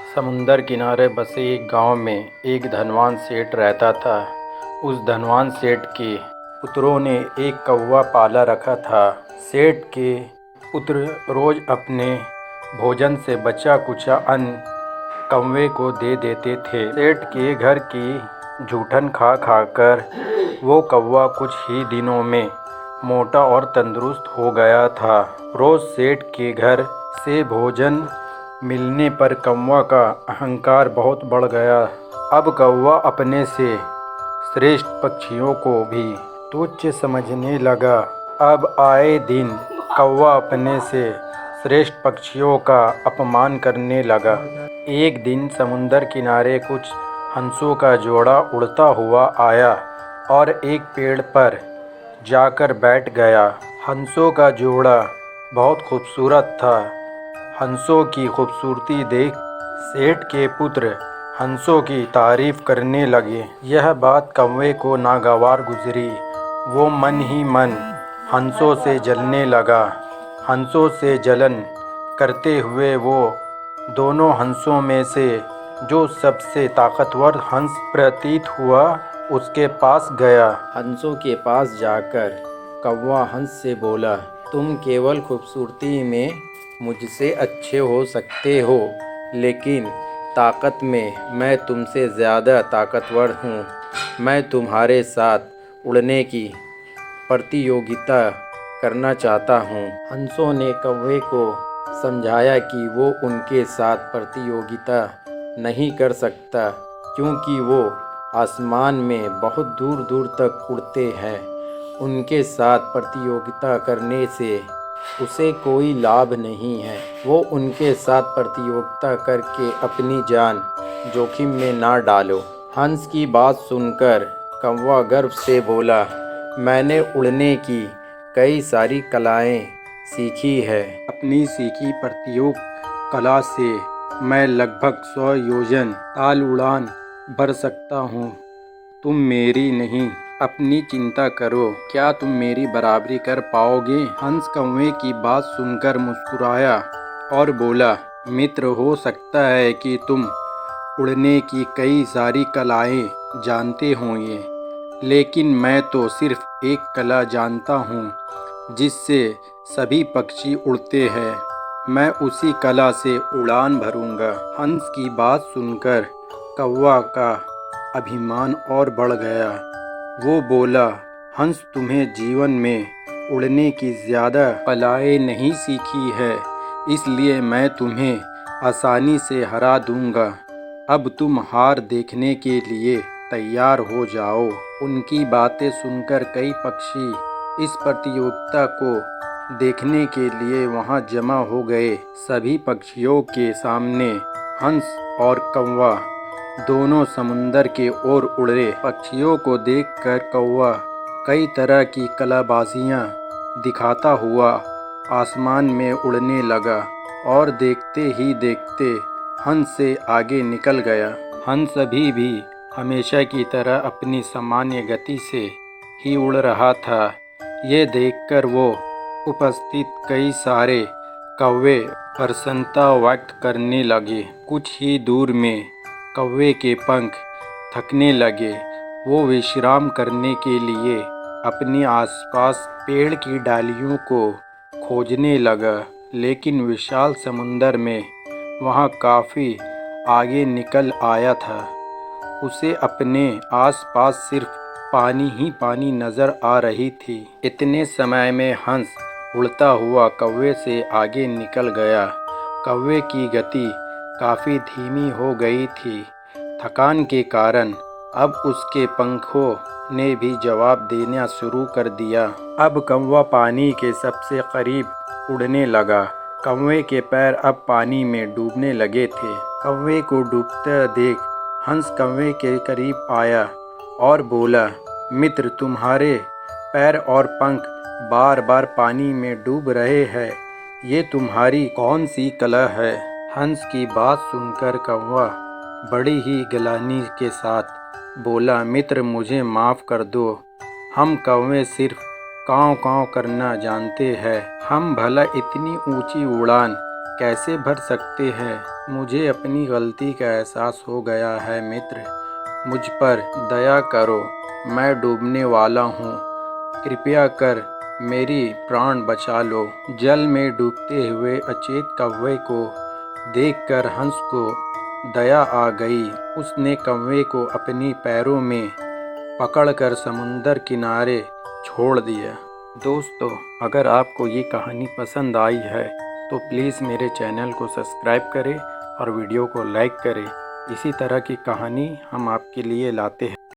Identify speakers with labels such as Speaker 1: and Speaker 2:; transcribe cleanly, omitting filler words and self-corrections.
Speaker 1: समुंदर किनारे बसे एक गांव में एक धनवान सेठ रहता था। उस धनवान सेठ के पुत्रों ने एक कौवा पाला रखा था। सेठ के पुत्र रोज अपने भोजन से बचा कुचा अन्न कौवे को दे देते थे। सेठ के घर की जूठन खा खाकर वो कौवा कुछ ही दिनों में मोटा और तंदुरुस्त हो गया था। रोज सेठ के घर से भोजन मिलने पर कौवा का अहंकार बहुत बढ़ गया। अब कौवा अपने से श्रेष्ठ पक्षियों को भी तुच्छ समझने लगा। अब आए दिन कौवा अपने से श्रेष्ठ पक्षियों का अपमान करने लगा। एक दिन समुंदर किनारे कुछ हंसों का जोड़ा उड़ता हुआ आया और एक पेड़ पर जाकर बैठ गया। हंसों का जोड़ा बहुत खूबसूरत था। हंसों की खूबसूरती देख सेठ के पुत्र हंसों की तारीफ करने लगे। यह बात कौवे को नागवार गुजरी। वो मन ही मन हंसों से जलने लगा। हंसों से जलन करते हुए वो दोनों हंसों में से जो सबसे ताकतवर हंस प्रतीत हुआ उसके पास गया। हंसों के पास जाकर कौवा हंस से बोला, तुम केवल खूबसूरती में मुझसे अच्छे हो सकते हो, लेकिन ताकत में मैं तुमसे ज़्यादा ताकतवर हूँ। मैं तुम्हारे साथ उड़ने की प्रतियोगिता करना चाहता हूँ। हंसों ने कौवे को समझाया कि वो उनके साथ प्रतियोगिता नहीं कर सकता, क्योंकि वो आसमान में बहुत दूर दूर तक उड़ते हैं। उनके साथ प्रतियोगिता करने से उसे कोई लाभ नहीं है। वो उनके साथ प्रतियोगिता करके अपनी जान जोखिम में ना डालो। हंस की बात सुनकर कौवा गर्व से बोला, मैंने उड़ने की कई सारी कलाएं सीखी है। अपनी सीखी प्रतियोग कला से मैं लगभग 100 योजन ताल उड़ान भर सकता हूँ। तुम मेरी नहीं, अपनी चिंता करो, क्या तुम मेरी बराबरी कर पाओगे? हंस कौवे की बात सुनकर मुस्कुराया और बोला, मित्र, हो सकता है कि तुम उड़ने की कई सारी कलाएं जानते होंगे, लेकिन मैं तो सिर्फ एक कला जानता हूँ जिससे सभी पक्षी उड़ते हैं। मैं उसी कला से उड़ान भरूंगा। हंस की बात सुनकर कौवा का अभिमान और बढ़ गया। वो बोला, हंस, तुम्हें जीवन में उड़ने की ज़्यादा कलाएं नहीं सीखी है, इसलिए मैं तुम्हें आसानी से हरा दूंगा। अब तुम हार देखने के लिए तैयार हो जाओ। उनकी बातें सुनकर कई पक्षी इस प्रतियोगिता को देखने के लिए वहां जमा हो गए। सभी पक्षियों के सामने हंस और कौवा दोनों समुंदर के ओर उड़े। पक्षियों को देखकर कौवा कई तरह की कलाबाजियां दिखाता हुआ आसमान में उड़ने लगा और देखते ही देखते हंस से आगे निकल गया। हंस अभी भी हमेशा की तरह अपनी सामान्य गति से ही उड़ रहा था। ये देखकर वो उपस्थित कई सारे कौवे प्रसन्नता व्यक्त करने लगे। कुछ ही दूर में कौवे के पंख थकने लगे। वो विश्राम करने के लिए अपने आसपास पेड़ की डालियों को खोजने लगा, लेकिन विशाल समुंदर में वहाँ काफ़ी आगे निकल आया था। उसे अपने आसपास सिर्फ पानी ही पानी नज़र आ रही थी। इतने समय में हंस उड़ता हुआ कौवे से आगे निकल गया। कौवे की गति काफ़ी धीमी हो गई थी। थकान के कारण अब उसके पंखों ने भी जवाब देना शुरू कर दिया। अब कौवा पानी के सबसे करीब उड़ने लगा। कौवे के पैर अब पानी में डूबने लगे थे। कौवे को डूबता देख हंस कौवे के करीब आया और बोला, मित्र, तुम्हारे पैर और पंख बार बार पानी में डूब रहे हैं। ये तुम्हारी कौन सी कला है? हंस की बात सुनकर कौवा बड़ी ही गिलानी के साथ बोला, मित्र, मुझे माफ़ कर दो। हम कौवे सिर्फ काँव काँव करना जानते हैं। हम भला इतनी ऊंची उड़ान कैसे भर सकते हैं। मुझे अपनी गलती का एहसास हो गया है मित्र, मुझ पर दया करो, मैं डूबने वाला हूँ। कृपया कर मेरी प्राण बचा लो। जल में डूबते हुए अचेत कौवे को देखकर हंस को दया आ गई। उसने कौवे को अपनी पैरों में पकड़कर समुंदर किनारे छोड़ दिया। दोस्तों, अगर आपको ये कहानी पसंद आई है तो प्लीज़ मेरे चैनल को सब्सक्राइब करें और वीडियो को लाइक करें। इसी तरह की कहानी हम आपके लिए लाते हैं।